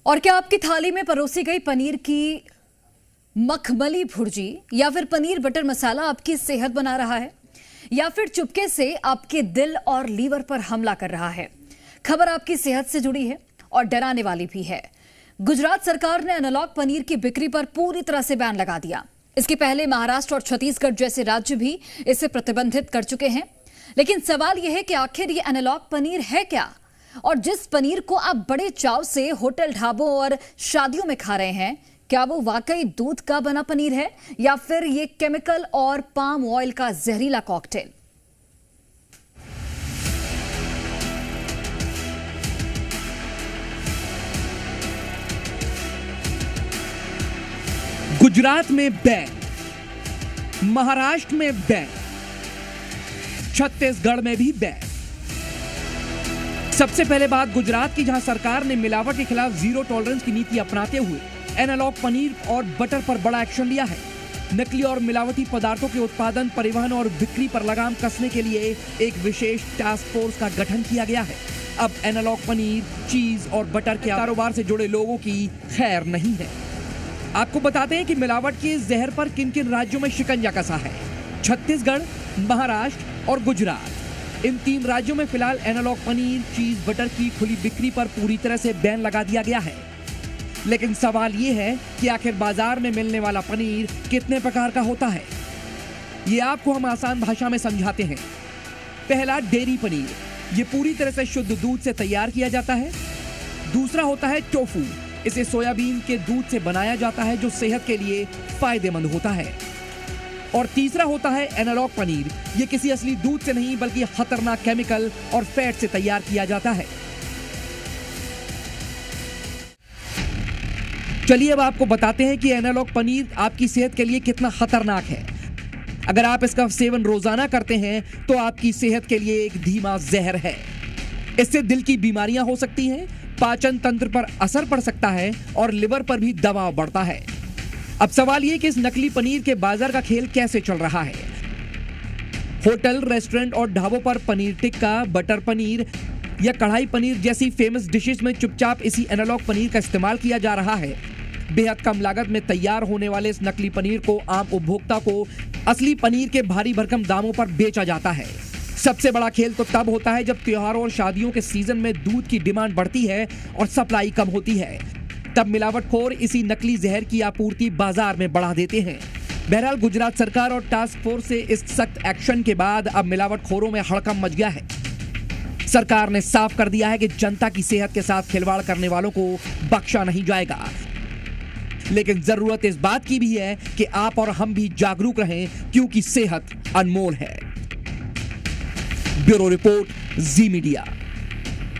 और क्या आपकी थाली में परोसी गई पनीर की मखमली भुर्जी या फिर पनीर बटर मसाला आपकी सेहत बना रहा है, या फिर चुपके से आपके दिल और लीवर पर हमला कर रहा है? खबर आपकी सेहत से जुड़ी है और डराने वाली भी है। गुजरात सरकार ने एनालॉग पनीर की बिक्री पर पूरी तरह से बैन लगा दिया। इसके पहले महाराष्ट्र और छत्तीसगढ़ जैसे राज्य भी इसे प्रतिबंधित कर चुके हैं। लेकिन सवाल यह है कि आखिर ये एनालॉग पनीर है क्या, और जिस पनीर को आप बड़े चाव से होटल, ढाबों और शादियों में खा रहे हैं, क्या वो वाकई दूध का बना पनीर है या फिर ये केमिकल और पाम ऑयल का जहरीला कॉकटेल? गुजरात में बैन, महाराष्ट्र में बैन, छत्तीसगढ़ में भी बैन। सबसे पहले बात गुजरात की, जहां सरकार ने मिलावट के खिलाफ जीरो टॉलरेंस की नीति अपनाते हुए एनालॉग पनीर और बटर पर बड़ा एक्शन लिया है। नकली और मिलावटी पदार्थों के उत्पादन, परिवहन और बिक्री पर लगाम कसने के लिए एक विशेष टास्क फोर्स का गठन किया गया है। अब एनालॉग पनीर, चीज और बटर के कारोबार से जुड़े लोगों की खैर नहीं है। आपको बताते हैं कि मिलावट के जहर पर किन किन राज्यों में शिकंजा कसा है। छत्तीसगढ़, महाराष्ट्र और गुजरात, इन 3 राज्यों में फिलहाल एनालॉग पनीर, चीज, बटर की खुली बिक्री पर पूरी तरह से बैन लगा दिया गया है। लेकिन सवाल यह है कि आखिर बाजार में मिलने वाला पनीर कितने प्रकार का होता है। ये आपको हम आसान भाषा में समझाते हैं। पहला, डेयरी पनीर, ये पूरी तरह से शुद्ध दूध से तैयार किया जाता है। दूसरा होता है टोफू, इसे सोयाबीन के दूध से बनाया जाता है जो सेहत के लिए फायदेमंद होता है। और तीसरा होता है एनालॉग पनीर, ये किसी असली दूध से नहीं बल्कि खतरनाक केमिकल और फैट से तैयार किया जाता है। चलिए अब आपको बताते हैं कि एनालॉग पनीर आपकी सेहत के लिए कितना खतरनाक है। अगर आप इसका सेवन रोजाना करते हैं तो आपकी सेहत के लिए एक धीमा जहर है। इससे दिल की बीमारियां हो सकती हैं, पाचन तंत्र पर असर पड़ सकता है और लिवर पर भी दबाव बढ़ता है। अब सवाल ये कि इस नकली पनीर के बाजार का खेल कैसे चल रहा है। होटल, रेस्टोरेंट और ढाबों पर पनीर टिक्का, बटर पनीर या कढ़ाई पनीर जैसी फेमस डिशेस में चुपचाप इसी एनालॉग पनीर का इस्तेमाल किया जा रहा है। बेहद कम लागत में तैयार होने वाले इस नकली पनीर को आम उपभोक्ता को असली पनीर के भारी भरकम दामों पर बेचा जाता है। सबसे बड़ा खेल तो तब होता है जब त्योहारों और शादियों के सीजन में दूध की डिमांड बढ़ती है और सप्लाई कम होती है। तब मिलावटखोर इसी नकली जहर की आपूर्ति बाजार में बढ़ा देते हैं। बहरहाल गुजरात सरकार और टास्क फोर्स से इस सख्त एक्शन के बाद अब मिलावटखोरों में हड़कंप मच गया है। सरकार ने साफ कर दिया है कि जनता की सेहत के साथ खिलवाड़ करने वालों को बख्शा नहीं जाएगा। लेकिन जरूरत इस बात की भी है कि आप और हम भी जागरूक रहें, क्योंकि सेहत अनमोल है। ब्यूरो रिपोर्ट, जी मीडिया।